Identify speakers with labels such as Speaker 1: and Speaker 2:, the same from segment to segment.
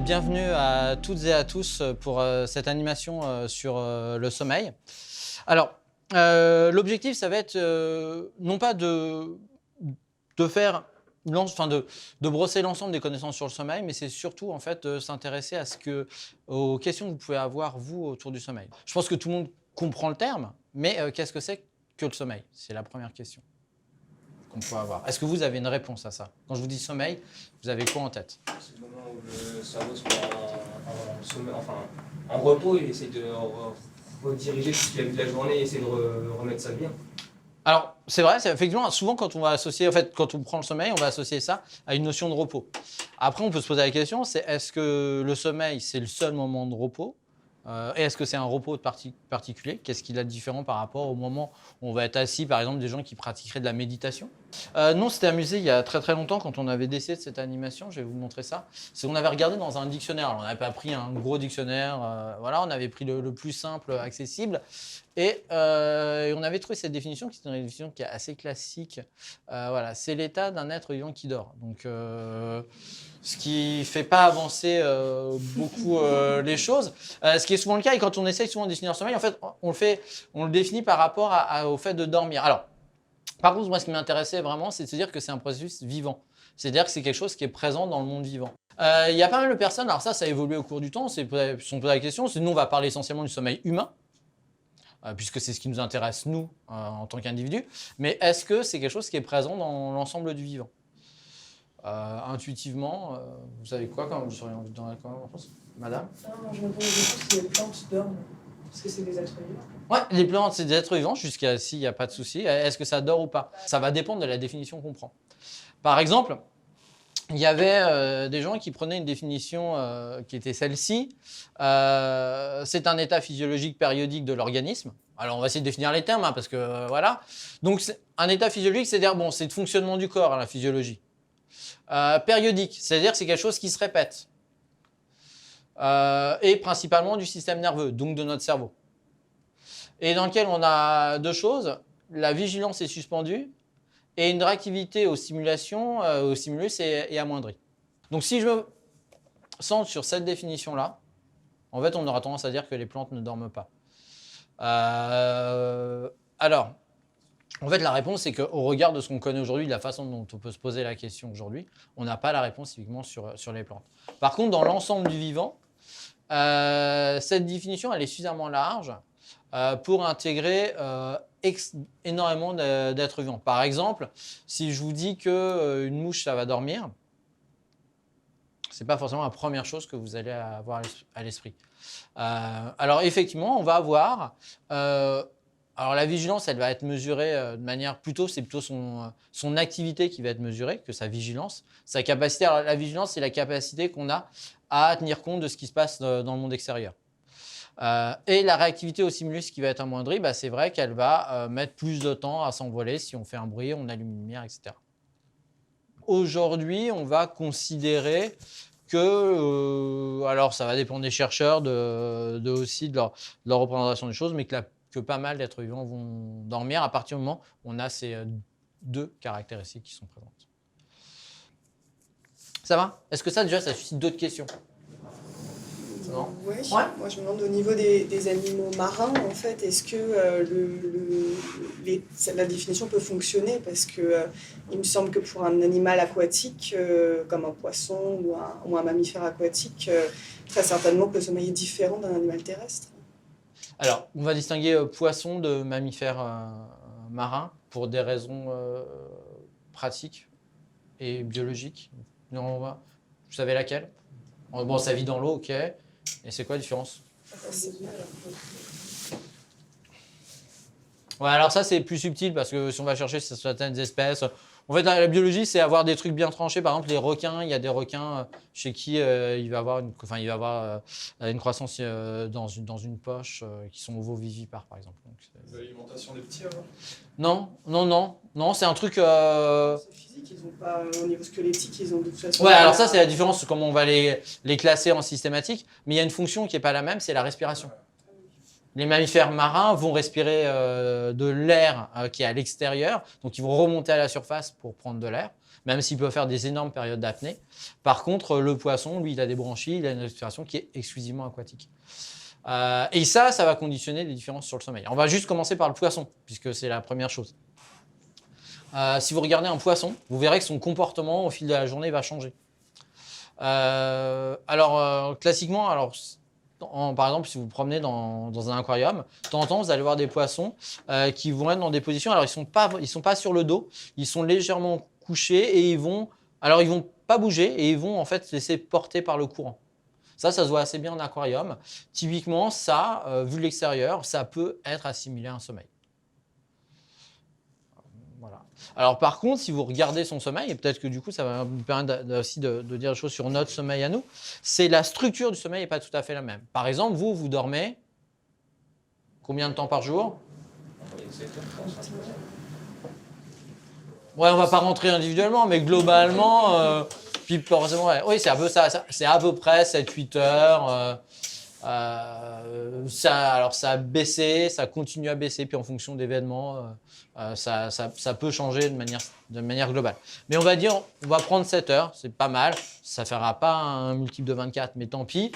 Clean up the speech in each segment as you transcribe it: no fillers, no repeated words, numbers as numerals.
Speaker 1: bienvenue à toutes et à tous pour cette animation sur le sommeil. Alors, l'objectif, ça va être non pas de faire, de brosser l'ensemble des connaissances sur le sommeil, mais c'est surtout en fait de s'intéresser aux questions que vous pouvez avoir vous autour du sommeil. Je pense que tout le monde comprend le terme, mais qu'est-ce que c'est que le sommeil? C'est la première question qu'on peut avoir. Est-ce que vous avez une réponse à ça? Quand je vous dis sommeil, vous avez quoi en tête?
Speaker 2: C'est le moment où le cerveau se met en repos et essaie de rediriger tout ce qu'il a vu de la journée et essayer de remettre ça bien.
Speaker 1: Alors, c'est vrai, effectivement, souvent quand on va associer, en fait, quand on prend le sommeil, on va associer ça à une notion de repos. Après, on peut se poser la question, c'est est-ce que le sommeil, c'est le seul moment de repos? Et est-ce que c'est un repos particulier? Qu'est-ce qu'il a de différent par rapport au moment où on va être assis, par exemple, des gens qui pratiqueraient de la méditation? Non, c'était amusé il y a très très longtemps quand on avait décidé de cette animation, je vais vous montrer ça. C'est qu'on avait regardé dans un dictionnaire. Alors, on n'avait pas pris un gros dictionnaire, voilà, on avait pris le plus simple, accessible. Et on avait trouvé cette définition qui est une définition qui est assez classique. Voilà, c'est l'état d'un être vivant qui dort. Donc, ce qui ne fait pas avancer beaucoup les choses. Ce qui est souvent le cas, et quand on essaye souvent de définir le sommeil, en fait, on le définit par rapport au fait de dormir. Alors, par contre, moi, ce qui m'intéressait vraiment, c'est de se dire que c'est un processus vivant. C'est-à-dire que c'est quelque chose qui est présent dans le monde vivant. Il y a pas mal de personnes, alors ça a évolué au cours du temps, se sont posé la question, nous, on va parler essentiellement du sommeil humain, puisque c'est ce qui nous intéresse, nous, en tant qu'individus. Mais est-ce que c'est quelque chose qui est présent dans l'ensemble du vivant? Intuitivement, vous savez quoi quand vous seriez dans la réponse, madame?
Speaker 3: Non, je me pose la question si les plantes dorment, parce que c'est des êtres vivants.
Speaker 1: Ouais, les plantes, c'est des êtres vivants, jusqu'à s'il n'y a pas de souci. Est-ce que ça dort ou pas? Ça va dépendre de la définition qu'on prend. Par exemple, il y avait des gens qui prenaient une définition qui était celle-ci. C'est un état physiologique périodique de l'organisme. Alors, on va essayer de définir les termes, parce que voilà. Donc, un état physiologique, c'est-à-dire, bon, c'est le fonctionnement du corps, la physiologie. Périodique, c'est-à-dire que c'est quelque chose qui se répète. Et principalement du système nerveux, donc de notre cerveau. Et dans lequel on a deux choses, la vigilance est suspendue et une réactivité aux stimulations, au stimulus est amoindrie. Donc si je me centre sur cette définition-là, en fait, on aura tendance à dire que les plantes ne dorment pas. Alors, en fait, la réponse, c'est qu'au regard de ce qu'on connaît aujourd'hui, de la façon dont on peut se poser la question aujourd'hui, on n'a pas la réponse typiquement sur les plantes. Par contre, dans l'ensemble du vivant, cette définition, elle est suffisamment large pour intégrer énormément d'êtres vivants. Par exemple, si je vous dis qu'une mouche, ça va dormir, ce n'est pas forcément la première chose que vous allez avoir à l'esprit. Alors effectivement, on va avoir... alors la vigilance, elle va être mesurée de manière c'est plutôt son activité qui va être mesurée que sa vigilance. Sa capacité, alors la vigilance, c'est la capacité qu'on a à tenir compte de ce qui se passe dans le monde extérieur. Et la réactivité au stimulus qui va être amoindrie, c'est vrai qu'elle va mettre plus de temps à s'envoler si on fait un bruit, on allume une lumière, etc. Aujourd'hui, on va considérer que, alors ça va dépendre des chercheurs aussi de leur représentation des choses, mais que pas mal d'êtres vivants vont dormir à partir du moment où on a ces deux caractéristiques qui sont présentes. Ça va? Est-ce que ça suscite d'autres questions? Non?
Speaker 3: Oui,
Speaker 1: Ouais.
Speaker 3: Moi je me demande au niveau des animaux marins, en fait, est-ce que la définition peut fonctionner? Parce que il me semble que pour un animal aquatique, comme un poisson ou un mammifère aquatique, très certainement que le sommeil est différent d'un animal terrestre.
Speaker 1: Alors, on va distinguer poisson de mammifères marins pour des raisons pratiques et biologiques. Non, vous savez laquelle? Bon, ça vit dans l'eau, ok. Et c'est quoi la différence? Ouais, alors ça, c'est plus subtil parce que si on va chercher certaines espèces... En fait, la biologie, c'est avoir des trucs bien tranchés. Par exemple, les requins, il y a des requins chez qui il va avoir une croissance dans une poche qui sont ovovivipares, par exemple.
Speaker 4: L'alimentation des petits, alors?
Speaker 1: Non, c'est un truc...
Speaker 3: C'est physique, ils ont pas, au niveau squelettique, ils ont de toute façon...
Speaker 1: Ouais, alors ça, c'est la différence, comment on va les classer en systématique. Mais il y a une fonction qui n'est pas la même, c'est la respiration. Les mammifères marins vont respirer de l'air qui est à l'extérieur, donc ils vont remonter à la surface pour prendre de l'air, même s'ils peuvent faire des énormes périodes d'apnée. Par contre, le poisson, lui, il a des branchies, il a une respiration qui est exclusivement aquatique. Et ça va conditionner les différences sur le sommeil. On va juste commencer par le poisson, puisque c'est la première chose. Si vous regardez un poisson, vous verrez que son comportement au fil de la journée va changer. Classiquement, par exemple, si vous vous promenez dans un aquarium, de temps en temps, vous allez voir des poissons qui vont être dans des positions. Alors, ils sont pas sur le dos, ils sont légèrement couchés et ils vont pas bouger et ils vont en fait se laisser porter par le courant. Ça se voit assez bien en aquarium. Typiquement, vu de l'extérieur, ça peut être assimilé à un sommeil. Voilà. Alors par contre, si vous regardez son sommeil, et peut-être que du coup, ça va vous permettre aussi de dire des choses sur notre sommeil à nous, c'est la structure du sommeil n'est pas tout à fait la même. Par exemple, vous dormez combien de temps par jour? Ouais, on va pas rentrer individuellement, mais globalement, puis forcément, ouais. Oui, c'est un peu ça. C'est à peu près 7-8 heures. Ça a baissé, ça continue à baisser, puis en fonction d'événements, ça peut changer de manière globale. Mais on va dire, on va prendre 7 heures, c'est pas mal. Ça ne fera pas un multiple de 24, mais tant pis.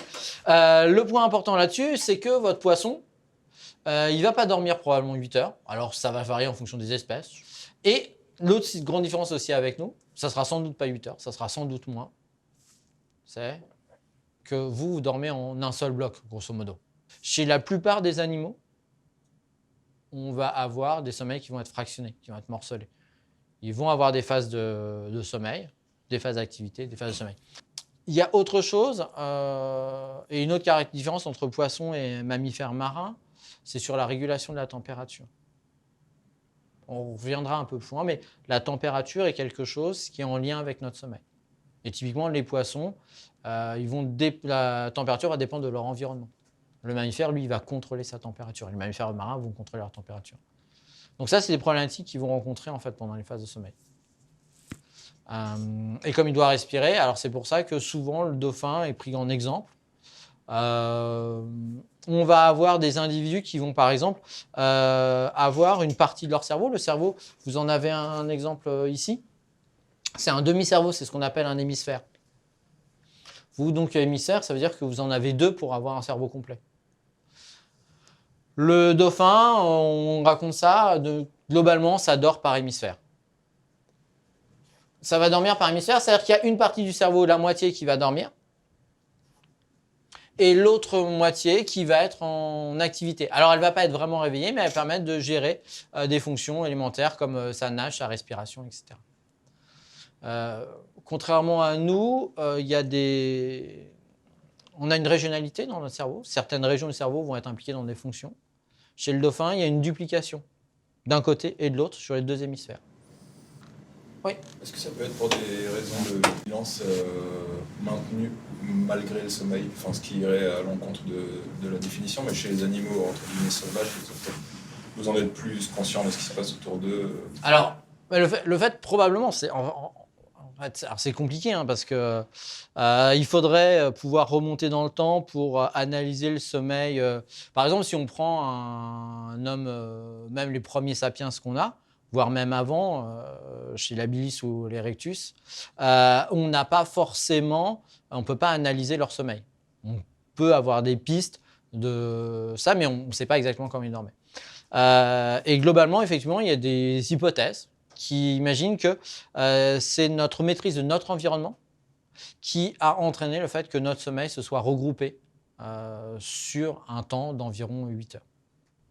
Speaker 1: Le point important là-dessus, c'est que votre poisson, il ne va pas dormir probablement 8 heures. Alors, ça va varier en fonction des espèces. Et l'autre grande différence aussi avec nous, ça sera sans doute pas 8 heures, ça sera sans doute moins. C'est que vous dormez en un seul bloc, grosso modo. Chez la plupart des animaux, on va avoir des sommeils qui vont être fractionnés, qui vont être morcelés. Ils vont avoir des phases de sommeil, des phases d'activité, des phases de sommeil. Il y a autre chose, et une autre différence entre poissons et mammifères marins, c'est sur la régulation de la température. On reviendra un peu plus loin, mais la température est quelque chose qui est en lien avec notre sommeil. Et typiquement, les poissons, la température va dépendre de leur environnement. Le mammifère, lui, il va contrôler sa température. Les mammifères marins vont contrôler leur température. Donc ça, c'est des problématiques qu'ils vont rencontrer en fait, pendant les phases de sommeil. Et comme il doit respirer, alors c'est pour ça que souvent, le dauphin est pris en exemple. On va avoir des individus qui vont, par exemple, avoir une partie de leur cerveau. Le cerveau, vous en avez un exemple ici. C'est un demi-cerveau, c'est ce qu'on appelle un hémisphère. Vous, donc, hémisphère, ça veut dire que vous en avez 2 pour avoir un cerveau complet. Le dauphin, on raconte ça, globalement, ça dort par hémisphère. Ça va dormir par hémisphère, c'est-à-dire qu'il y a une partie du cerveau, la moitié, qui va dormir, et l'autre moitié qui va être en activité. Alors, elle ne va pas être vraiment réveillée, mais elle va permettre de gérer des fonctions élémentaires comme sa nage, sa respiration, etc. Contrairement à nous, on a une régionalité dans notre cerveau. Certaines régions du cerveau vont être impliquées dans des fonctions. Chez le dauphin, il y a une duplication d'un côté et de l'autre sur les 2 hémisphères. Oui.
Speaker 4: Est-ce que ça peut être pour des raisons de vigilance maintenue malgré le sommeil, enfin, ce qui irait à l'encontre de la définition, mais chez les animaux entre guillemets sauvages, vous en êtes plus conscient de ce qui se passe autour d'eux?
Speaker 1: Alors, le fait probablement, c'est compliqué parce que il faudrait pouvoir remonter dans le temps pour analyser le sommeil. Par exemple, si on prend un homme, même les premiers sapiens qu'on a, voire même avant, chez l'habilis ou l'erectus, on n'a pas forcément, on ne peut pas analyser leur sommeil. On peut avoir des pistes de ça, mais on ne sait pas exactement comment ils dormaient. Et globalement, effectivement, il y a des hypothèses qui imaginent que c'est notre maîtrise de notre environnement qui a entraîné le fait que notre sommeil se soit regroupé sur un temps d'environ 8 heures.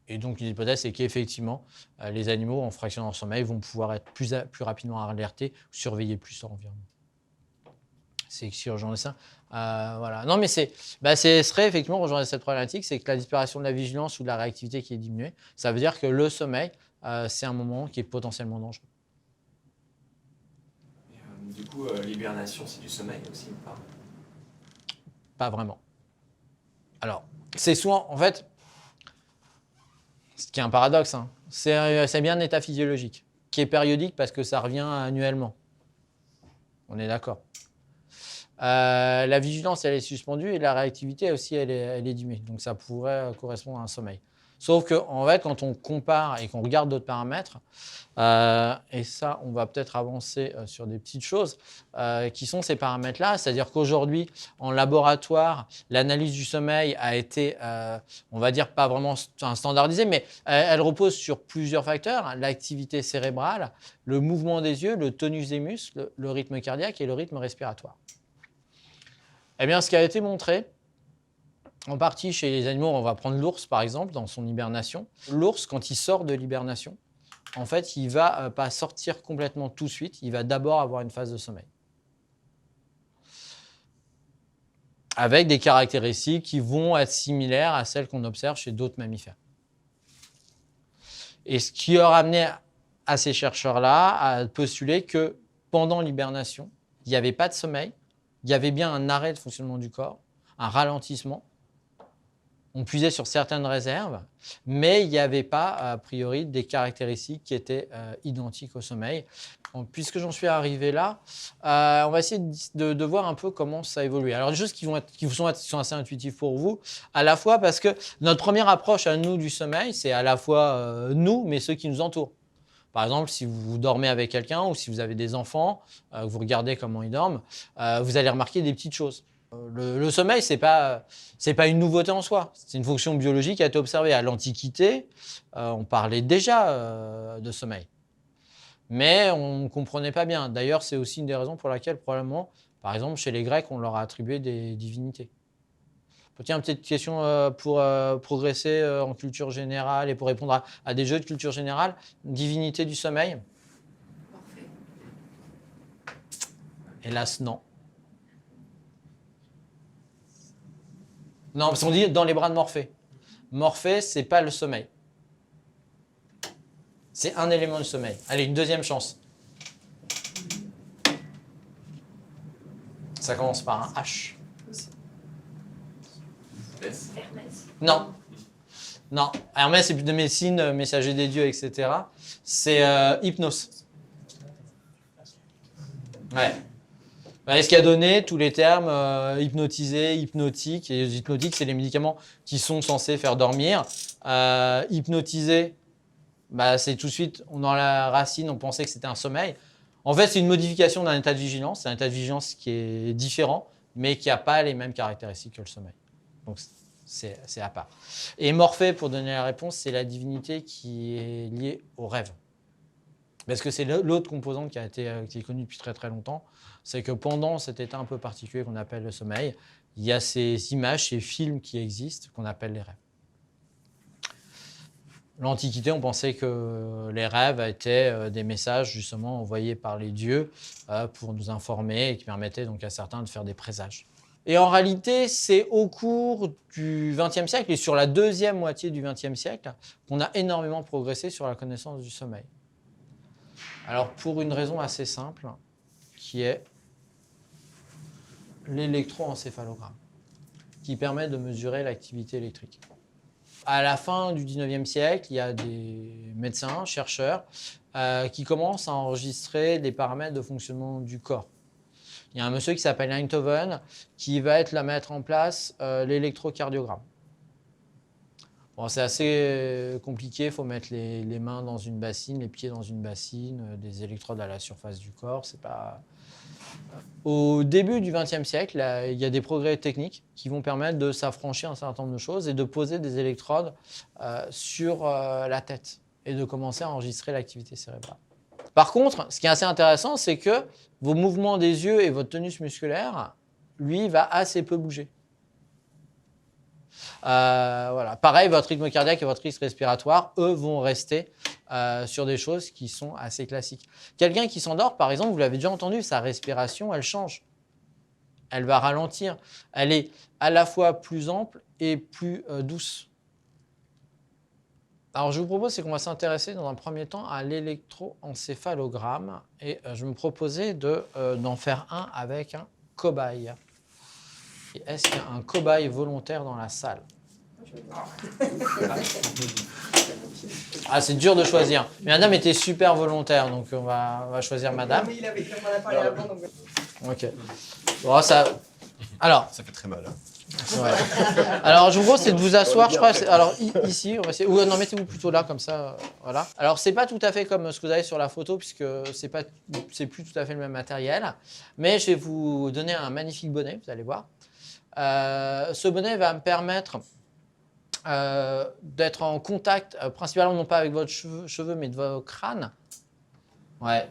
Speaker 1: Et donc l'hypothèse, c'est qu'effectivement, les animaux, en fractionnant leur sommeil, vont pouvoir être plus rapidement alertés, surveiller plus leur environnement. C'est si rejoindre ça. Voilà. Non, mais ce serait effectivement rejoindre cette problématique, c'est que la disparition de la vigilance ou de la réactivité qui est diminuée, ça veut dire que le sommeil, c'est un moment qui est potentiellement dangereux.
Speaker 2: Du coup, l'hibernation, c'est du sommeil aussi ou pas?
Speaker 1: Pas vraiment. Alors, c'est souvent, en fait, ce qui est un paradoxe, c'est bien un état physiologique, qui est périodique parce que ça revient annuellement. On est d'accord. La vigilance, elle est suspendue et la réactivité aussi, elle est diminuée. Donc, ça pourrait correspondre à un sommeil. Sauf que, en fait, quand on compare et qu'on regarde d'autres paramètres, et ça, on va peut-être avancer sur des petites choses, qui sont ces paramètres-là. C'est-à-dire qu'aujourd'hui, en laboratoire, l'analyse du sommeil a été, on va dire, pas vraiment standardisée, mais elle repose sur plusieurs facteurs, hein, l'activité cérébrale, le mouvement des yeux, le tonus des muscles, le rythme cardiaque et le rythme respiratoire. Eh bien, ce qui a été montré, en partie chez les animaux, on va prendre l'ours par exemple, dans son hibernation. L'ours, quand il sort de l'hibernation, en fait, il ne va pas sortir complètement tout de suite, il va d'abord avoir une phase de sommeil. Avec des caractéristiques qui vont être similaires à celles qu'on observe chez d'autres mammifères. Et ce qui aura amené à ces chercheurs-là à postuler que pendant l'hibernation, il n'y avait pas de sommeil, il y avait bien un arrêt de fonctionnement du corps, un ralentissement. On puisait sur certaines réserves, mais il n'y avait pas, a priori, des caractéristiques qui étaient identiques au sommeil. Donc, puisque j'en suis arrivé là, on va essayer de voir un peu comment ça évolue. Alors, des choses qui sont assez intuitives pour vous, à la fois parce que notre première approche à nous du sommeil, c'est à la fois nous, mais ceux qui nous entourent. Par exemple, si vous dormez avec quelqu'un ou si vous avez des enfants, vous regardez comment ils dorment, vous allez remarquer des petites choses. Le sommeil, c'est pas une nouveauté en soi. C'est une fonction biologique qui a été observée. À l'Antiquité, on parlait déjà de sommeil. Mais on ne comprenait pas bien. D'ailleurs, c'est aussi une des raisons pour laquelle, probablement, par exemple, chez les Grecs, on leur a attribué des divinités. Tiens, une petite question pour progresser en culture générale et pour répondre à des jeux de culture générale. Divinité du sommeil?
Speaker 5: Morphée.
Speaker 1: Hélas, non. Non, parce qu'on dit dans les bras de Morphée. Morphée, c'est pas le sommeil. C'est un élément du sommeil. Allez, une deuxième chance. Ça commence par un H.
Speaker 5: Hermès.
Speaker 1: Non. Non. Hermès, c'est plus de médecine, messager des dieux, etc. C'est hypnose. Ouais. Ce qui a donné tous les termes hypnotisé, hypnotique. Et les hypnotiques, c'est les médicaments qui sont censés faire dormir. Hypnotisé, c'est tout de suite, dans la racine, on pensait que c'était un sommeil. En fait, c'est une modification d'un état de vigilance. C'est un état de vigilance qui est différent, mais qui n'a pas les mêmes caractéristiques que le sommeil. Donc, c'est à part. Et Morphée, pour donner la réponse, c'est la divinité qui est liée au rêve. Parce que c'est l'autre composante qui est connue depuis très très longtemps, c'est que pendant cet état un peu particulier qu'on appelle le sommeil, il y a ces images, ces films qui existent qu'on appelle les rêves. L'Antiquité, on pensait que les rêves étaient des messages justement envoyés par les dieux pour nous informer et qui permettaient donc à certains de faire des présages. Et en réalité, c'est au cours du XXe siècle et sur la deuxième moitié du XXe siècle qu'on a énormément progressé sur la connaissance du sommeil. Alors, pour une raison assez simple, qui est l'électroencéphalogramme, qui permet de mesurer l'activité électrique. À la fin du XIXe siècle, il y a des médecins, chercheurs, qui commencent à enregistrer des paramètres de fonctionnement du corps. Il y a un monsieur qui s'appelle Einthoven qui va être là mettre en place l'électrocardiogramme. Bon, c'est assez compliqué, il faut mettre les mains dans une bassine, les pieds dans une bassine, des électrodes à la surface du corps. C'est pas... Au début du XXe siècle, là, il y a des progrès techniques qui vont permettre de s'affranchir un certain nombre de choses et de poser des électrodes sur la tête et de commencer à enregistrer l'activité cérébrale. Par contre, ce qui est assez intéressant, c'est que vos mouvements des yeux et votre tonus musculaire, lui, va assez peu bouger. Voilà. Pareil, votre rythme cardiaque et votre rythme respiratoire, eux, vont rester sur des choses qui sont assez classiques. Quelqu'un qui s'endort, par exemple, vous l'avez déjà entendu, sa respiration, elle change. Elle va ralentir. Elle est à la fois plus ample et plus douce. Alors, je vous propose, c'est qu'on va s'intéresser dans un premier temps à l'électroencéphalogramme. Et je me proposais d'en faire un avec un cobaye. Et est-ce qu'il y a un cobaye volontaire dans la salle? Ah, c'est dur de choisir. Mais madame était super volontaire, donc on va choisir madame.
Speaker 3: Oui, on en a parlé avant. Donc...
Speaker 1: Ok. Bon, ça... Alors,
Speaker 6: Ça fait très mal. Hein.
Speaker 1: c'est vrai. Alors, je vous propose, c'est de vous asseoir, je crois. Alors, ici, on va essayer. Ou non, mettez-vous plutôt là, comme ça. Voilà. Alors, c'est pas tout à fait comme ce que vous avez sur la photo, puisque c'est plus tout à fait le même matériel. Mais je vais vous donner un magnifique bonnet, vous allez voir. Ce bonnet va me permettre d'être en contact, principalement non pas avec votre cheveu, mais de votre crâne. Ouais.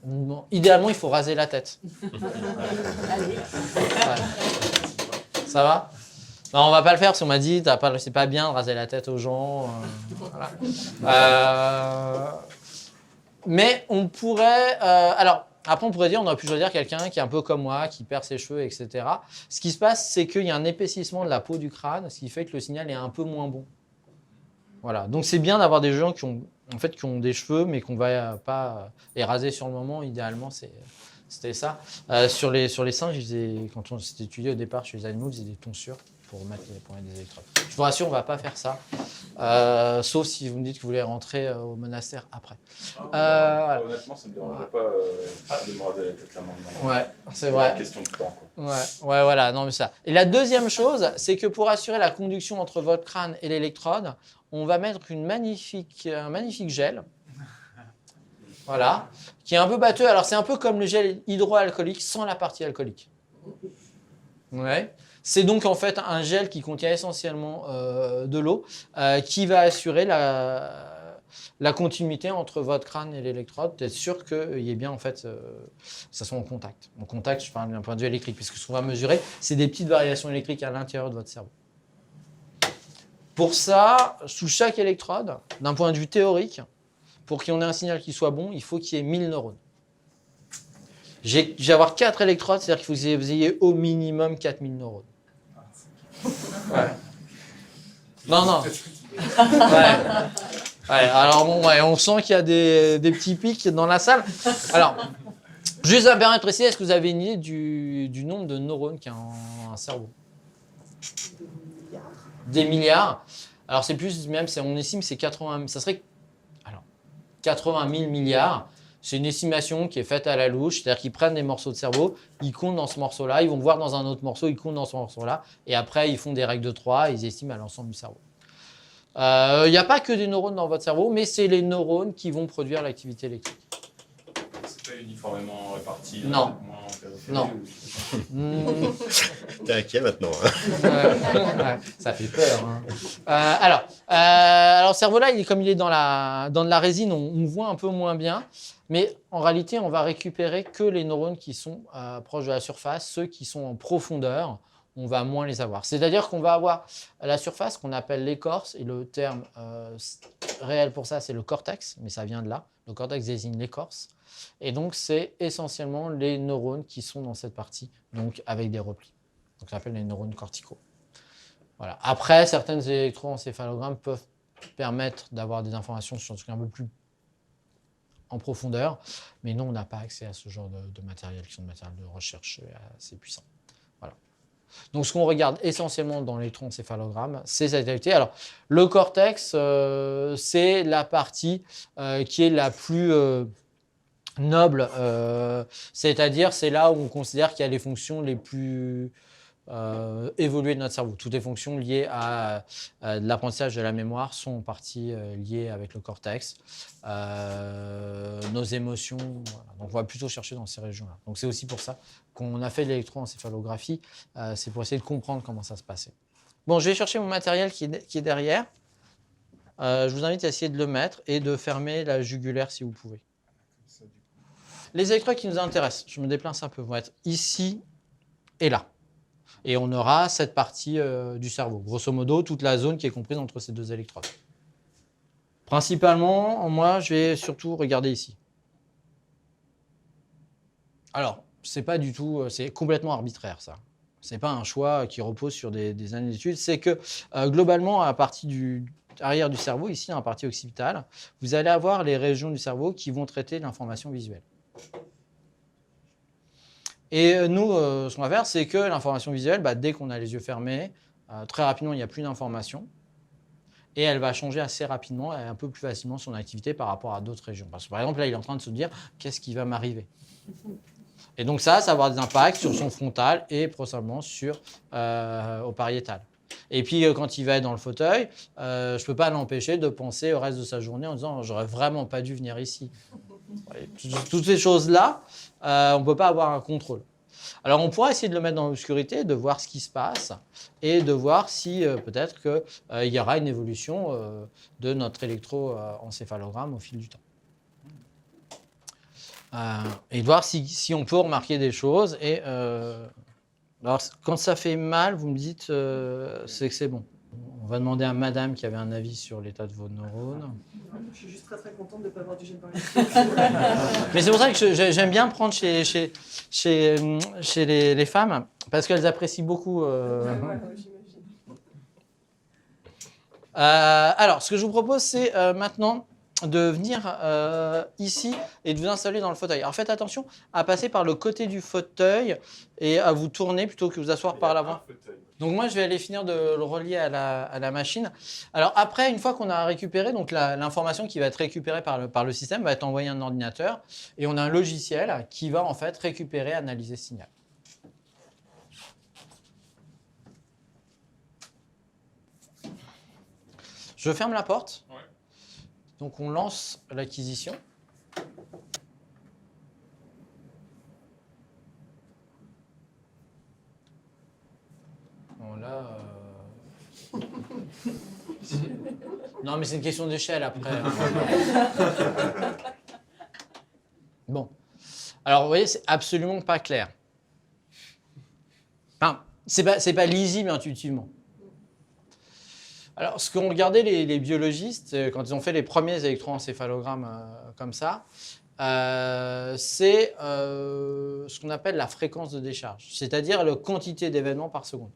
Speaker 1: Bon, idéalement, il faut raser la tête.
Speaker 5: Allez.
Speaker 1: Ouais. Ça va? Non, on va pas le faire parce qu'on m'a dit c'est pas bien de raser la tête aux gens. Voilà. Mais on pourrait. Alors, après, on pourrait dire on aurait pu choisir quelqu'un qui est un peu comme moi, qui perd ses cheveux, etc. Ce qui se passe, c'est qu'il y a un épaississement de la peau du crâne, ce qui fait que le signal est un peu moins bon. Voilà. Donc, c'est bien d'avoir des gens qui ont des cheveux, mais qu'on va pas les raser sur le moment. Idéalement, c'était ça. Sur les singes, quand on s'était étudié au départ chez les animaux, ils faisaient des tonsures pour mettre des électrodes. Je vous rassure, on ne va pas faire ça. Sauf si vous me dites que vous voulez rentrer au monastère après. Voilà.
Speaker 4: Honnêtement, ça ne me dérangerait pas de me raser la tête là maintenant.
Speaker 1: Ouais, c'est vrai.
Speaker 4: Question de temps. Quoi.
Speaker 1: Ouais, voilà. Non, mais ça. Et la deuxième chose, c'est que pour assurer la conduction entre votre crâne et l'électrode, on va mettre un magnifique gel. Voilà, qui est un peu batteux. Alors, c'est un peu comme le gel hydroalcoolique sans la partie alcoolique. Ouais. C'est donc en fait un gel qui contient essentiellement de l'eau qui va assurer la continuité entre votre crâne et l'électrode, d'être sûr qu'il y ait bien en fait, ça soit en contact. En contact, je parle d'un point de vue électrique, puisque ce qu'on va mesurer, c'est des petites variations électriques à l'intérieur de votre cerveau. Pour ça, sous chaque électrode, d'un point de vue théorique, pour qu'on ait un signal qui soit bon, il faut qu'il y ait 1000 neurones. Je vais avoir 4 électrodes, c'est-à-dire qu'il faut que vous ayez au minimum 4000 neurones. Ouais. Non. Ouais, alors bon, on sent qu'il y a des petits pics dans la salle. Alors, juste à bien préciser, est-ce que vous avez une idée du nombre de neurones qu'il y a en un cerveau? Des milliards. Alors c'est plus, même on estime que c'est 80 000 milliards. C'est une estimation qui est faite à la louche, c'est-à-dire qu'ils prennent des morceaux de cerveau, ils comptent dans ce morceau-là, ils vont voir dans un autre morceau, ils comptent dans ce morceau-là, et après ils font des règles de 3, ils estiment à l'ensemble du cerveau. Il n'y a pas que des neurones dans votre cerveau, mais c'est les neurones qui vont produire l'activité électrique.
Speaker 4: C'est pas uniformément réparti.
Speaker 1: Non. Non.
Speaker 6: T'es inquiet maintenant. Hein.
Speaker 1: Ça fait peur. Hein. Alors, le cerveau-là, comme il est dans de la résine, on voit un peu moins bien. Mais en réalité, on va récupérer que les neurones qui sont proches de la surface. Ceux qui sont en profondeur, on va moins les avoir. C'est-à-dire qu'on va avoir à la surface qu'on appelle l'écorce. Et le terme réel pour ça, c'est le cortex. Mais ça vient de là. Le cortex désigne l'écorce. Et donc, c'est essentiellement les neurones qui sont dans cette partie, donc avec des replis. Donc, ça s'appelle les neurones corticaux. Voilà. Après, certaines électroencéphalogrammes peuvent permettre d'avoir des informations sur un truc un peu plus en profondeur, mais nous, on n'a pas accès à ce genre de matériel, qui sont des matériels de recherche assez puissants. Voilà. Donc, ce qu'on regarde essentiellement dans l'électroencéphalogramme, c'est cette activité. Alors, le cortex, c'est la partie qui est la plus noble, c'est-à-dire c'est là où on considère qu'il y a les fonctions les plus évoluées de notre cerveau. Toutes les fonctions liées à l'apprentissage de la mémoire sont en partie liées avec le cortex. Nos émotions, voilà. Donc on va plutôt chercher dans ces régions-là. Donc c'est aussi pour ça qu'on a fait de l'électroencéphalographie, c'est pour essayer de comprendre comment ça se passait. Bon, je vais chercher mon matériel qui est derrière. Je vous invite à essayer de le mettre et de fermer la jugulaire si vous pouvez. Les électrodes qui nous intéressent, je me déplace un peu, vont être ici et là. Et on aura cette partie du cerveau. Grosso modo, toute la zone qui est comprise entre ces deux électrodes. Principalement, moi, je vais surtout regarder ici. Alors, c'est pas du tout, c'est complètement arbitraire, ça. C'est pas un choix qui repose sur des années d'études. C'est que, globalement, à la partie arrière du cerveau, ici, dans la partie occipitale, vous allez avoir les régions du cerveau qui vont traiter l'information visuelle. Et nous, ce qu'on va faire, c'est que l'information visuelle, dès qu'on a les yeux fermés, très rapidement, il n'y a plus d'information. Et elle va changer assez rapidement et un peu plus facilement son activité par rapport à d'autres régions. Parce que, par exemple, là, il est en train de se dire, qu'est-ce qui va m'arriver ? Et donc ça va avoir des impacts sur son frontal et probablement sur au pariétal. Et puis quand il va être dans le fauteuil, je ne peux pas l'empêcher de penser au reste de sa journée en disant j'aurais vraiment pas dû venir ici. Toutes ces choses-là, on ne peut pas avoir un contrôle. Alors on pourra essayer de le mettre dans l'obscurité, de voir ce qui se passe et de voir si peut-être qu'il y aura une évolution de notre électroencéphalogramme au fil du temps. Et de voir si on peut remarquer des choses. Et alors, quand ça fait mal, vous me dites c'est que c'est bon. On va demander à madame qui avait un avis sur l'état de vos neurones.
Speaker 3: Je suis juste très très contente de ne pas avoir du gel dans les
Speaker 1: Mais c'est pour ça que j'aime bien prendre chez les femmes, parce qu'elles apprécient beaucoup. Alors, ce que je vous propose, c'est maintenant de venir ici et de vous installer dans le fauteuil. Alors faites attention à passer par le côté du fauteuil et à vous tourner plutôt que vous asseoir par l'avant. Donc moi, je vais aller finir de le relier à la machine. Alors après, une fois qu'on a récupéré, donc l'information qui va être récupérée par le système va être envoyée à un ordinateur et on a un logiciel qui va en fait récupérer, analyser ce signal. Je ferme la porte. Ouais. Donc on lance l'acquisition. Bon là, non mais c'est une question d'échelle après. Bon, alors vous voyez, c'est absolument pas clair. Enfin, c'est pas lisible intuitivement. Alors, ce qu'ont regardé les biologistes quand ils ont fait les premiers électroencéphalogrammes comme ça, c'est ce qu'on appelle la fréquence de décharge, c'est-à-dire la quantité d'événements par seconde.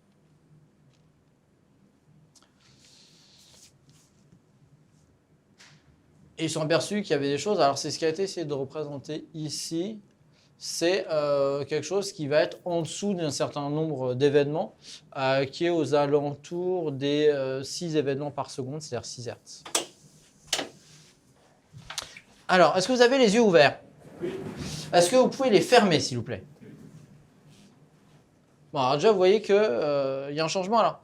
Speaker 1: Et ils sont aperçus qu'il y avait des choses, alors c'est ce qui a été essayé de représenter ici, c'est quelque chose qui va être en dessous d'un certain nombre d'événements, qui est aux alentours des 6 événements par seconde, c'est-à-dire 6 Hertz. Alors, est-ce que vous avez les yeux ouverts? Oui. Est-ce que vous pouvez les fermer, s'il vous plaît? Bon, alors déjà, vous voyez qu'il y a un changement là,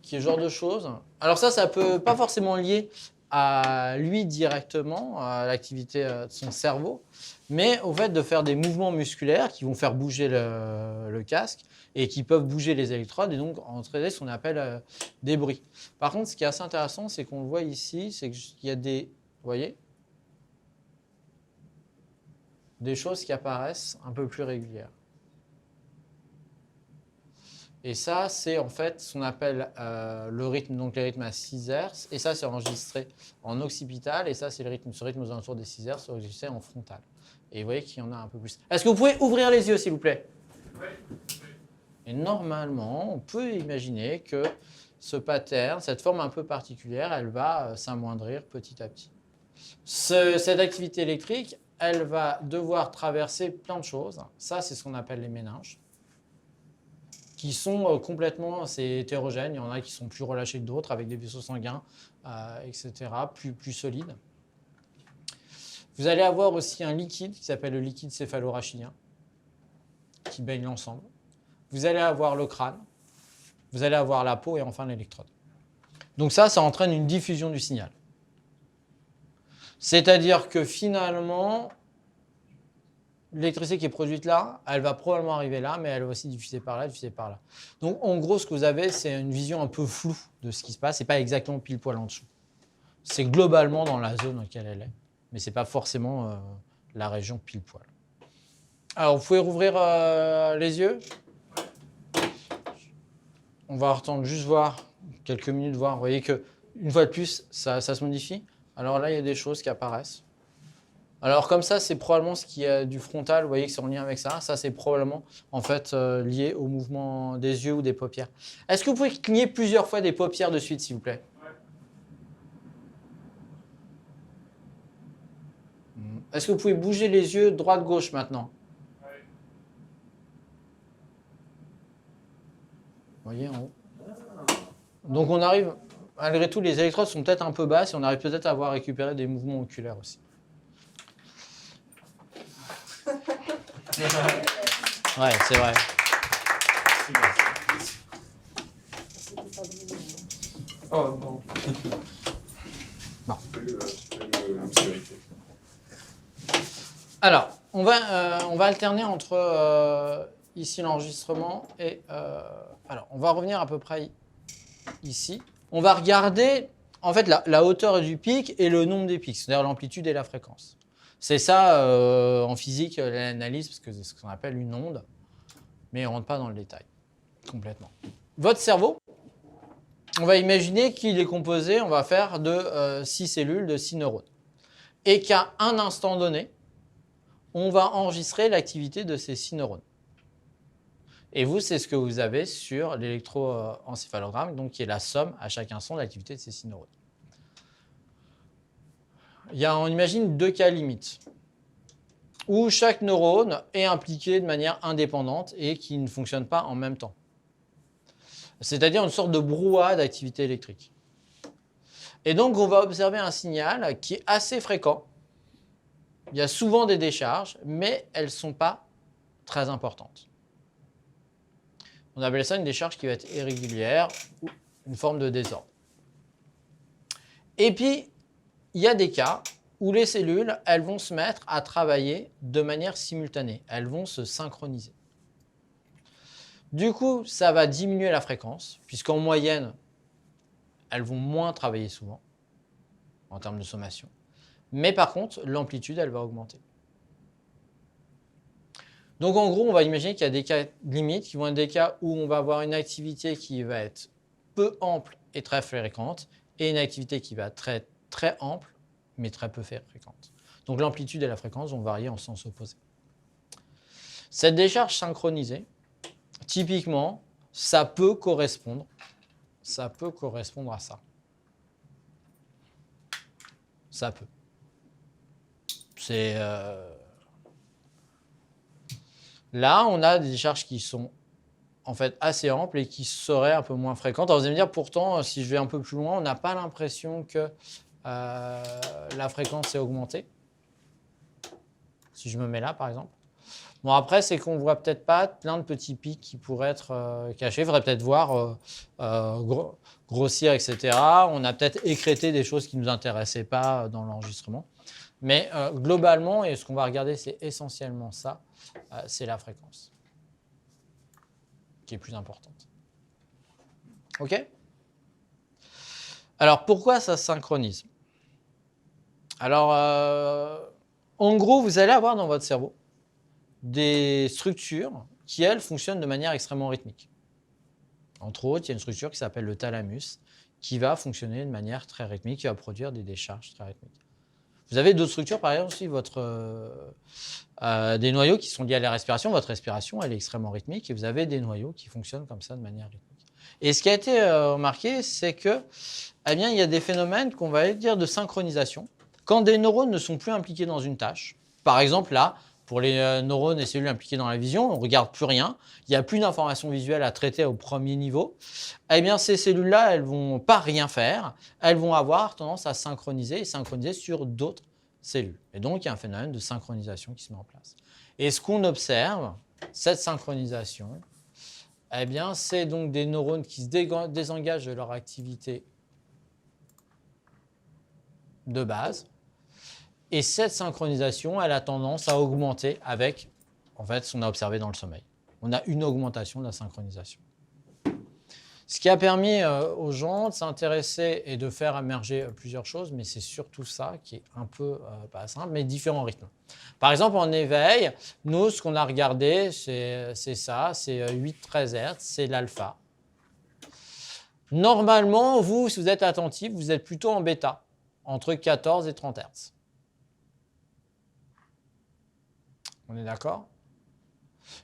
Speaker 1: qui est ce genre de choses. Alors ça ne peut pas forcément lier à lui directement, à l'activité de son cerveau, mais au fait de faire des mouvements musculaires qui vont faire bouger le casque et qui peuvent bouger les électrodes et donc entraîner ce qu'on appelle des bruits. Par contre, ce qui est assez intéressant, c'est qu'on le voit ici, c'est qu'il y a des, vous voyez, des choses qui apparaissent un peu plus régulières. Et ça, c'est en fait ce qu'on appelle le rythme, donc les rythmes à 6 Hz. Et ça, c'est enregistré en occipital. Et ça, c'est ce rythme aux alentours des 6 Hz, c'est enregistré en frontal. Et vous voyez qu'il y en a un peu plus. Est-ce que vous pouvez ouvrir les yeux, s'il vous plaît? Oui. Et normalement, on peut imaginer que ce pattern, cette forme un peu particulière, elle va s'amoindrir petit à petit. Cette activité électrique, elle va devoir traverser plein de choses. Ça, c'est ce qu'on appelle les méninges, qui sont complètement hétérogènes. Il y en a qui sont plus relâchés que d'autres, avec des vaisseaux sanguins, etc., plus solides. Vous allez avoir aussi un liquide qui s'appelle le liquide céphalorachidien, qui baigne l'ensemble. Vous allez avoir le crâne, vous allez avoir la peau et enfin l'électrode. Donc ça entraîne une diffusion du signal. C'est-à-dire que finalement, l'électricité qui est produite là, elle va probablement arriver là, mais elle va aussi diffuser par là, diffuser par là. Donc en gros, ce que vous avez, c'est une vision un peu floue de ce qui se passe. Ce n'est pas exactement pile poil en dessous. C'est globalement dans la zone dans laquelle elle est, mais ce n'est pas forcément la région pile poil. Alors, vous pouvez rouvrir les yeux. On va attendre juste voir, quelques minutes, voir. Vous voyez qu'une fois de plus, ça se modifie. Alors là, il y a des choses qui apparaissent. Alors comme ça, c'est probablement ce qui est du frontal. Vous voyez que c'est en lien avec ça. Ça, c'est probablement en fait lié au mouvement des yeux ou des paupières. Est-ce que vous pouvez cligner plusieurs fois des paupières de suite, s'il vous plaît? Ouais. Est-ce que vous pouvez bouger les yeux droite-gauche maintenant? Ouais. Vous voyez en haut. Donc on arrive, malgré tout, les électrodes sont peut-être un peu basses et on arrive peut-être à avoir récupéré des mouvements oculaires aussi. Ouais, c'est vrai.
Speaker 2: Oh, bon.
Speaker 4: L'obscurité.
Speaker 1: Alors, on va alterner entre ici l'enregistrement et... alors, on va revenir à peu près ici. On va regarder en fait la hauteur du pic et le nombre des pics, c'est-à-dire l'amplitude et la fréquence. C'est ça en physique, l'analyse, parce que c'est ce qu'on appelle une onde, mais on ne rentre pas dans le détail complètement. Votre cerveau, on va imaginer qu'il est composé, on va faire de 6 cellules, de 6 neurones. Et qu'à un instant donné, on va enregistrer l'activité de ces 6 neurones. Et vous, c'est ce que vous avez sur l'électroencéphalogramme, donc qui est la somme à chaque instant de l'activité de ces 6 neurones. On imagine 2 cas limites, où chaque neurone est impliqué de manière indépendante et qui ne fonctionne pas en même temps. C'est-à-dire une sorte de brouhaha d'activité électrique. Et donc, on va observer un signal qui est assez fréquent. Il y a souvent des décharges, mais elles ne sont pas très importantes. On appelle ça une décharge qui va être irrégulière ou une forme de désordre. Et puis, il y a des cas où les cellules, elles vont se mettre à travailler de manière simultanée. Elles vont se synchroniser. Du coup, ça va diminuer la fréquence, puisqu'en moyenne, elles vont moins travailler souvent, en termes de sommation. Mais par contre, l'amplitude, elle va augmenter. Donc en gros, on va imaginer qu'il y a des cas limites qui vont être des cas où on va avoir une activité qui va être peu ample et très fréquente, et une activité qui va être très, très ample, mais très peu fréquente. Donc l'amplitude et la fréquence vont varier en sens opposé. Cette décharge synchronisée, typiquement, ça peut correspondre à ça. Ça peut. Là, on a des décharges qui sont en fait assez amples et qui seraient un peu moins fréquentes. Alors vous allez me dire, pourtant, si je vais un peu plus loin, on n'a pas l'impression que la fréquence est augmentée. Si je me mets là, par exemple. Bon, après, c'est qu'on ne voit peut-être pas plein de petits pics qui pourraient être cachés. Il faudrait peut-être voir grossir, etc. On a peut-être écrété des choses qui ne nous intéressaient pas dans l'enregistrement. Mais globalement, et ce qu'on va regarder, c'est essentiellement ça, c'est la fréquence qui est plus importante. OK ? Alors, pourquoi ça se synchronise ? Alors, en gros, vous allez avoir dans votre cerveau des structures qui, elles, fonctionnent de manière extrêmement rythmique. Entre autres, il y a une structure qui s'appelle le thalamus qui va fonctionner de manière très rythmique, qui va produire des décharges très rythmiques. Vous avez d'autres structures, par exemple, aussi des noyaux qui sont liés à la respiration. Votre respiration, elle est extrêmement rythmique et vous avez des noyaux qui fonctionnent comme ça de manière rythmique. Et ce qui a été remarqué, c'est que, il y a des phénomènes qu'on va dire de synchronisation. Quand des neurones ne sont plus impliqués dans une tâche, par exemple là, pour les neurones et cellules impliquées dans la vision, on ne regarde plus rien, il n'y a plus d'informations visuelles à traiter au premier niveau, ces cellules-là, elles ne vont pas rien faire, elles vont avoir tendance à synchroniser et synchroniser sur d'autres cellules. Et donc, il y a un phénomène de synchronisation qui se met en place. Et ce qu'on observe, cette synchronisation, c'est donc des neurones qui se désengagent de leur activité de base. Et cette synchronisation, elle a tendance à augmenter avec, en fait, ce qu'on a observé dans le sommeil. On a une augmentation de la synchronisation. Ce qui a permis aux gens de s'intéresser et de faire émerger plusieurs choses, mais c'est surtout ça qui est un peu, pas simple, mais différents rythmes. Par exemple, en éveil, nous, ce qu'on a regardé, c'est ça, c'est 8-13 Hz, c'est l'alpha. Normalement, vous, si vous êtes attentif, vous êtes plutôt en bêta, entre 14 et 30 Hz. On est d'accord ?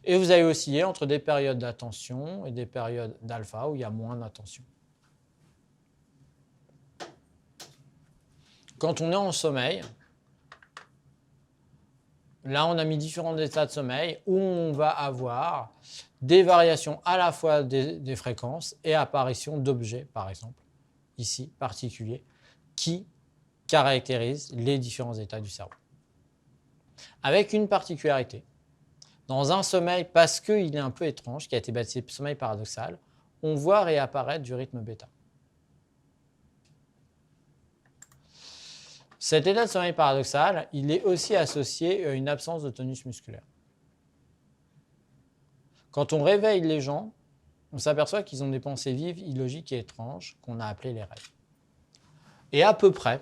Speaker 1: Et vous allez osciller entre des périodes d'attention et des périodes d'alpha où il y a moins d'attention. Quand on est en sommeil, là on a mis différents états de sommeil où on va avoir des variations à la fois des fréquences et apparition d'objets, par exemple, ici, particuliers, qui caractérisent les différents états du cerveau. Avec une particularité, dans un sommeil, parce qu'il est un peu étrange, qui a été baptisé sommeil paradoxal, on voit réapparaître du rythme bêta. Cet état de sommeil paradoxal, il est aussi associé à une absence de tonus musculaire. Quand on réveille les gens, on s'aperçoit qu'ils ont des pensées vives, illogiques et étranges, qu'on a appelées les rêves. Et à peu près,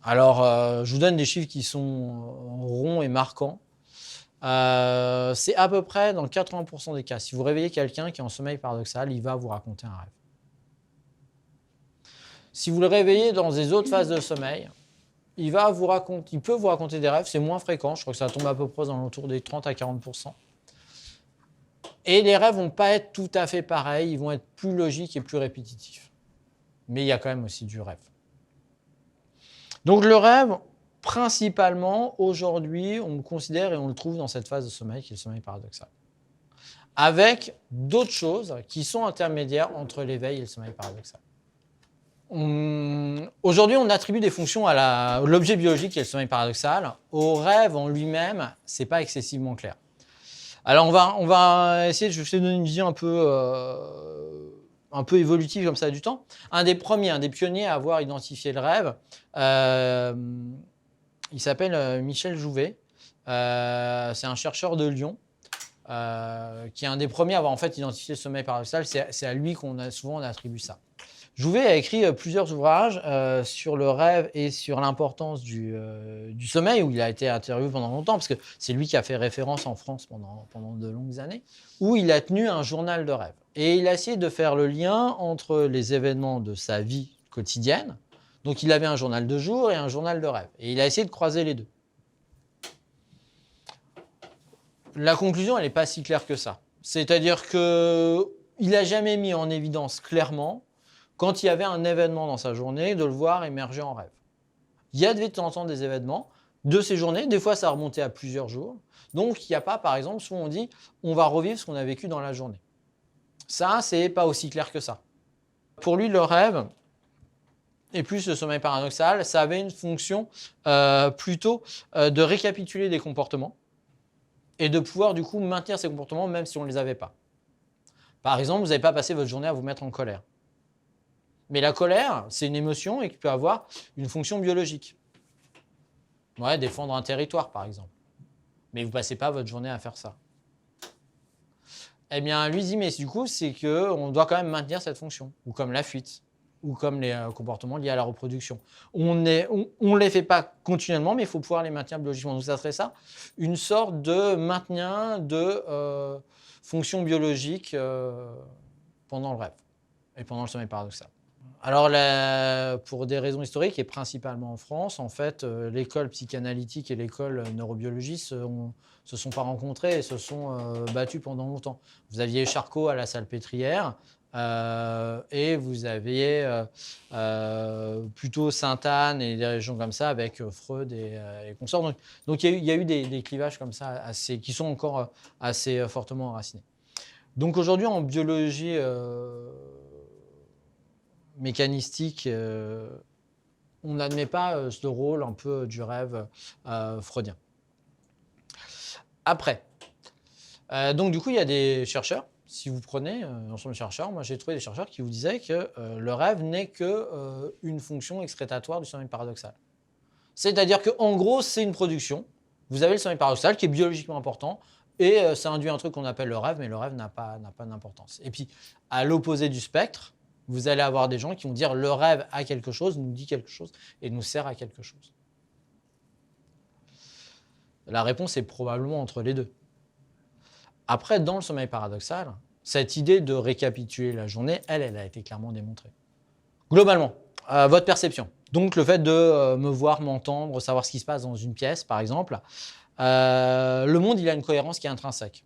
Speaker 1: alors je vous donne des chiffres qui sont ronds et marquants, c'est à peu près dans 80% des cas. Si vous réveillez quelqu'un qui est en sommeil paradoxal, il va vous raconter un rêve. Si vous le réveillez dans des autres phases de sommeil, il peut vous raconter des rêves, c'est moins fréquent, je crois que ça tombe à peu près dans l'entour des 30 à 40%. Et les rêves ne vont pas être tout à fait pareils, ils vont être plus logiques et plus répétitifs. Mais il y a quand même aussi du rêve. Donc le rêve, principalement, aujourd'hui, on le considère et on le trouve dans cette phase de sommeil qui est le sommeil paradoxal. Avec d'autres choses qui sont intermédiaires entre l'éveil et le sommeil paradoxal. Aujourd'hui, on attribue des fonctions à l'objet biologique qui est le sommeil paradoxal. Au rêve en lui-même, ce n'est pas excessivement clair. Alors, on va essayer de donner une vision un peu évolutive comme ça du temps. Un des pionniers à avoir identifié le rêve, il s'appelle Michel Jouvet. C'est un chercheur de Lyon qui est un des premiers à avoir en fait identifié le sommeil paradoxal. C'est à lui qu'on attribue ça. Jouvet a écrit plusieurs ouvrages sur le rêve et sur l'importance du sommeil, où il a été interviewé pendant longtemps, parce que c'est lui qui a fait référence en France pendant de longues années, où il a tenu un journal de rêve. Et il a essayé de faire le lien entre les événements de sa vie quotidienne. Donc il avait un journal de jour et un journal de rêve. Et il a essayé de croiser les deux. La conclusion, elle n'est pas si claire que ça. C'est-à-dire qu'il n'a jamais mis en évidence clairement quand il y avait un événement dans sa journée, de le voir émerger en rêve. Il y a de temps en temps des événements de ces journées, des fois ça remontait à plusieurs jours. Donc il n'y a pas, par exemple, souvent on dit on va revivre ce qu'on a vécu dans la journée. Ça, c'est pas aussi clair que ça. Pour lui, le rêve, et plus le sommeil paradoxal, ça avait une fonction plutôt de récapituler des comportements et de pouvoir du coup maintenir ces comportements même si on ne les avait pas. Par exemple, vous n'avez pas passé votre journée à vous mettre en colère. Mais la colère, c'est une émotion et qui peut avoir une fonction biologique. Ouais, défendre un territoire, par exemple. Mais vous ne passez pas votre journée à faire ça. Eh bien, lui dit, mais du coup, c'est qu'on doit quand même maintenir cette fonction, ou comme la fuite, ou comme les comportements liés à la reproduction. On ne les fait pas continuellement, mais il faut pouvoir les maintenir biologiquement. Donc ça serait ça, une sorte de maintien de fonction biologique pendant le rêve et pendant le sommeil paradoxal. Alors, pour des raisons historiques et principalement en France, en fait, l'école psychanalytique et l'école neurobiologiste se sont pas rencontrées et se sont battues pendant longtemps. Vous aviez Charcot à la Salpêtrière et vous aviez plutôt Sainte-Anne et des régions comme ça avec Freud et consorts. Donc il y a eu des clivages comme ça qui sont encore assez fortement enracinés. Donc aujourd'hui, en biologie mécanistique, on n'admet pas ce rôle un peu du rêve freudien. Après, donc du coup, il y a des chercheurs, si vous prenez l'ensemble des chercheurs, moi j'ai trouvé des chercheurs qui vous disaient que le rêve n'est qu'une fonction excrétatoire du sommeil paradoxal. C'est-à-dire qu'en gros, c'est une production. Vous avez le sommeil paradoxal qui est biologiquement important et ça induit un truc qu'on appelle le rêve, mais le rêve n'a pas d'importance. Et puis, à l'opposé du spectre, vous allez avoir des gens qui vont dire le rêve a quelque chose, nous dit quelque chose et nous sert à quelque chose. La réponse est probablement entre les deux. Après, dans le sommeil paradoxal, cette idée de récapituler la journée, elle a été clairement démontrée. Globalement, votre perception. Donc le fait de me voir, m'entendre, savoir ce qui se passe dans une pièce, par exemple. Le monde, il a une cohérence qui est intrinsèque.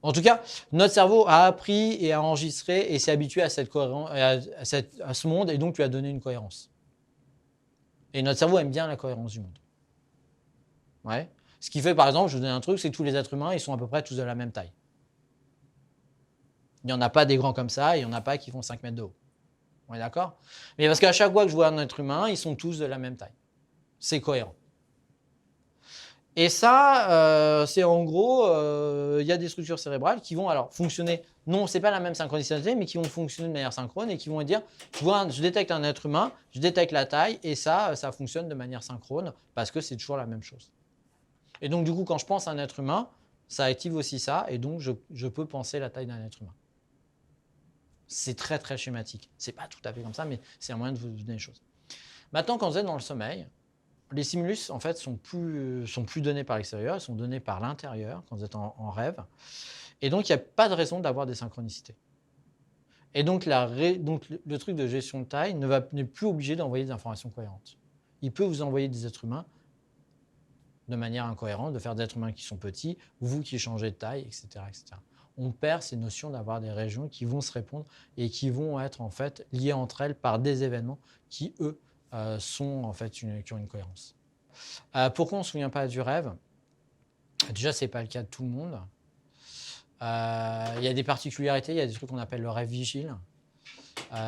Speaker 1: En tout cas, notre cerveau a appris et a enregistré et s'est habitué à cette cohérence, à ce monde et donc lui a donné une cohérence. Et notre cerveau aime bien la cohérence du monde. Ouais. Ce qui fait, par exemple, je vous donne un truc, c'est que tous les êtres humains, ils sont à peu près tous de la même taille. Il n'y en a pas des grands comme ça, et il n'y en a pas qui font 5 mètres de haut. On est d'accord ? Mais parce qu'à chaque fois que je vois un être humain, ils sont tous de la même taille. C'est cohérent. Et ça, c'est en gros, il y a des structures cérébrales qui vont alors fonctionner, non, c'est pas la même synchronicité, mais qui vont fonctionner de manière synchrone et qui vont dire, je détecte un être humain, je détecte la taille, et ça fonctionne de manière synchrone parce que c'est toujours la même chose. Et donc, du coup, quand je pense à un être humain, ça active aussi ça, et donc je peux penser la taille d'un être humain. C'est très, très schématique. C'est pas tout à fait comme ça, mais c'est un moyen de vous donner les choses. Maintenant, quand vous êtes dans le sommeil, les stimulus, en fait, sont plus donnés par l'extérieur, ils sont donnés par l'intérieur quand vous êtes en rêve. Et donc, il n'y a pas de raison d'avoir des synchronicités. Et donc, le truc de gestion de taille n'est plus obligé d'envoyer des informations cohérentes. Il peut vous envoyer des êtres humains de manière incohérente, de faire des êtres humains qui sont petits, vous qui changez de taille, etc., etc. On perd ces notions d'avoir des régions qui vont se répondre et qui vont être en fait liées entre elles par des événements qui, eux, sont en fait qui ont une cohérence. Pourquoi on ne se souvient pas du rêve? Déjà, ce n'est pas le cas de tout le monde. Il y a des particularités, il y a des trucs qu'on appelle le rêve vigile.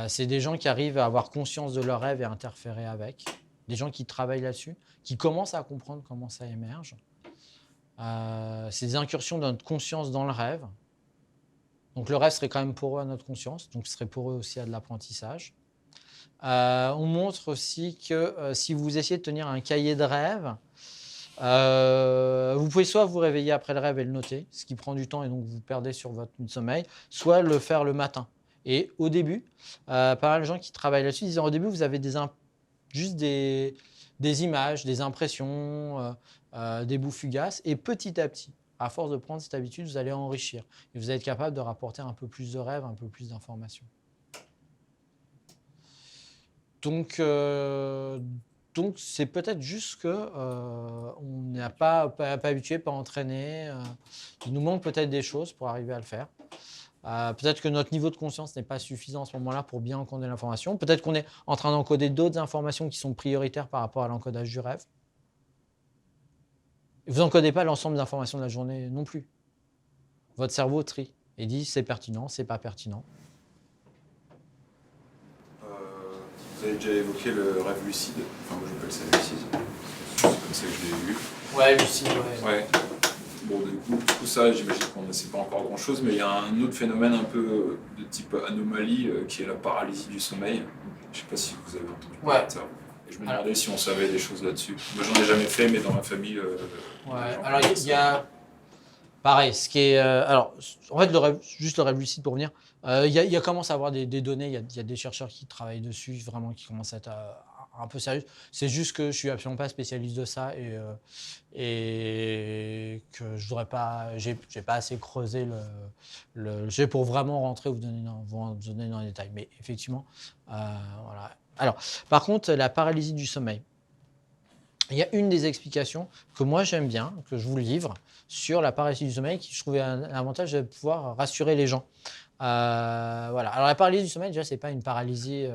Speaker 1: C'est des gens qui arrivent à avoir conscience de leur rêve et à interférer avec. Des gens qui travaillent là-dessus, qui commencent à comprendre comment ça émerge. C'est des incursions de notre conscience dans le rêve. Donc le rêve serait quand même pour eux à notre conscience, donc ce serait pour eux aussi à de l'apprentissage. On montre aussi que si vous essayez de tenir un cahier de rêve, vous pouvez soit vous réveiller après le rêve et le noter, ce qui prend du temps et donc vous perdez sur votre nuit de sommeil, soit le faire le matin. Et au début, pas mal de gens qui travaillent là-dessus disent au début vous avez juste des images, des impressions, des bouts fugaces, et petit à petit, à force de prendre cette habitude, vous allez enrichir et vous allez être capable de rapporter un peu plus de rêves, un peu plus d'informations. Donc c'est peut-être juste qu'on n'est pas habitué, pas entraîné. Il nous manque peut-être des choses pour arriver à le faire. Peut-être que notre niveau de conscience n'est pas suffisant à ce moment-là pour bien encoder l'information. Peut-être qu'on est en train d'encoder d'autres informations qui sont prioritaires par rapport à l'encodage du rêve. Vous n'encodez pas l'ensemble des informations de la journée non plus. Votre cerveau trie et dit c'est pertinent, c'est pas pertinent.
Speaker 4: Vous avez déjà évoqué le rêve lucide, enfin moi j'appelle ça lucide, c'est comme ça que je l'ai vu.
Speaker 1: Ouais, lucide,
Speaker 4: ouais. Bon, du coup ça, j'imagine qu'on ne sait pas encore grand-chose, mais il y a un autre phénomène un peu de type anomalie qui est la paralysie du sommeil. Je ne sais pas si vous avez entendu parler de ça. Et je me demandais si on savait des choses là-dessus. Moi, j'en ai jamais fait, mais dans ma famille...
Speaker 1: alors, il y a... Pareil, ce qui est... alors, en fait, juste le rêve lucide pour revenir, il y a commence à avoir des données, il y a des chercheurs qui travaillent dessus, vraiment, qui commencent à être un peu sérieux. C'est juste que je suis absolument pas spécialiste de ça et que je voudrais pas, j'ai pas assez creusé j'ai pour vraiment rentrer vous donner dans les détails. Mais effectivement, voilà. Alors, par contre, la paralysie du sommeil. Il y a une des explications que moi j'aime bien, que je vous livre, sur la paralysie du sommeil, qui je trouvais un avantage de pouvoir rassurer les gens. Voilà. Alors la paralysie du sommeil, déjà, c'est pas une paralysie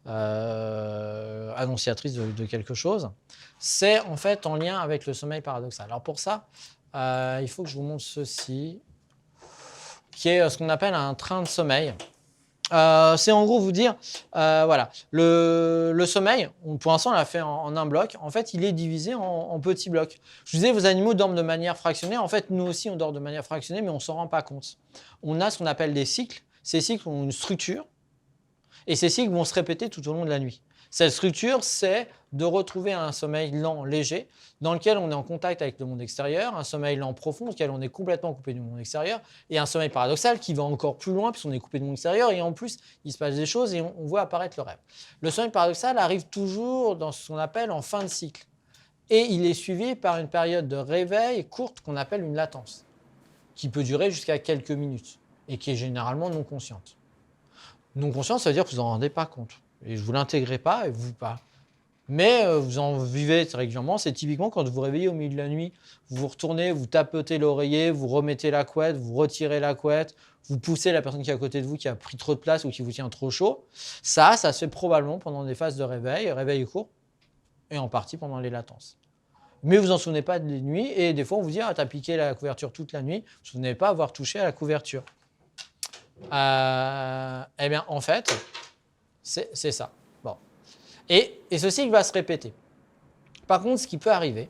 Speaker 1: annonciatrice de quelque chose. C'est en fait en lien avec le sommeil paradoxal. Alors pour ça, il faut que je vous montre ceci, qui est ce qu'on appelle un train de sommeil. C'est en gros vous dire, voilà, le sommeil, pour l'instant on l'a fait en un bloc, en fait il est divisé en petits blocs. Je vous disais, vos animaux dorment de manière fractionnée, en fait nous aussi on dort de manière fractionnée, mais on ne s'en rend pas compte. On a ce qu'on appelle des cycles, ces cycles ont une structure, et ces cycles vont se répéter tout au long de la nuit. Cette structure, c'est de retrouver un sommeil lent, léger, dans lequel on est en contact avec le monde extérieur, un sommeil lent profond, dans lequel on est complètement coupé du monde extérieur, et un sommeil paradoxal qui va encore plus loin, puisqu'on est coupé du monde extérieur, et en plus, il se passe des choses et on voit apparaître le rêve. Le sommeil paradoxal arrive toujours dans ce qu'on appelle en fin de cycle, et il est suivi par une période de réveil courte qu'on appelle une latence, qui peut durer jusqu'à quelques minutes, et qui est généralement non consciente. Non consciente, ça veut dire que vous n'en rendez pas compte. Et je ne vous l'intégrerai pas, et vous pas. Mais vous en vivez régulièrement. C'est typiquement quand vous vous réveillez au milieu de la nuit, vous vous retournez, vous tapotez l'oreiller, vous remettez la couette, vous retirez la couette, vous poussez la personne qui est à côté de vous qui a pris trop de place ou qui vous tient trop chaud. Ça se fait probablement pendant des phases de réveil court, et en partie pendant les latences. Mais vous n'en souvenez pas des nuits, et des fois on vous dit « Ah, t'as piqué la couverture toute la nuit, vous ne vous souvenez pas avoir touché à la couverture. » Eh bien, en fait, c'est ça. Bon. Et ce cycle va se répéter. Par contre, ce qui peut arriver,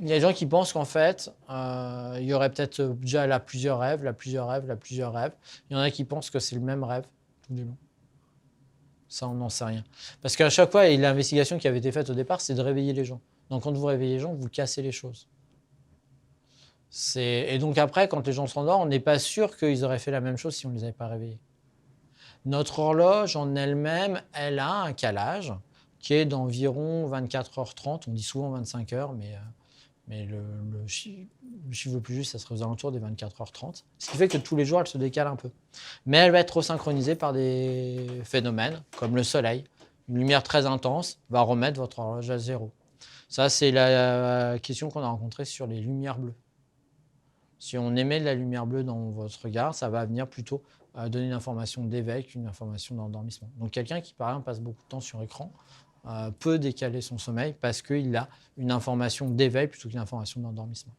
Speaker 1: Il y a des gens qui pensent qu'en fait, il y aurait peut-être déjà là plusieurs rêves. Il y en a qui pensent que c'est le même rêve tout du long. Ça, on n'en sait rien. Parce qu'à chaque fois, et l'investigation qui avait été faite au départ, c'est de réveiller les gens. Donc quand vous réveillez les gens, vous cassez les choses. Et donc après, quand les gens s'endorment, on n'est pas sûr qu'ils auraient fait la même chose si on ne les avait pas réveillés. Notre horloge en elle-même, elle a un calage qui est d'environ 24h30. On dit souvent 25 heures, mais le chiffre le plus juste, ça serait aux alentours des 24h30. Ce qui fait que tous les jours, elle se décale un peu. Mais elle va être synchronisée par des phénomènes comme le soleil. Une lumière très intense va remettre votre horloge à zéro. Ça, c'est la question qu'on a rencontrée sur les lumières bleues. Si on émet de la lumière bleue dans votre regard, ça va venir plutôt donner une information d'éveil qu'une information d'endormissement. Donc quelqu'un qui, par exemple, passe beaucoup de temps sur écran peut décaler son sommeil parce qu'il a une information d'éveil plutôt qu'une information d'endormissement.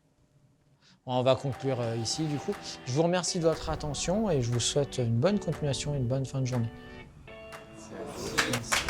Speaker 1: On va conclure ici, du coup. Je vous remercie de votre attention et je vous souhaite une bonne continuation et une bonne fin de journée.
Speaker 7: Merci.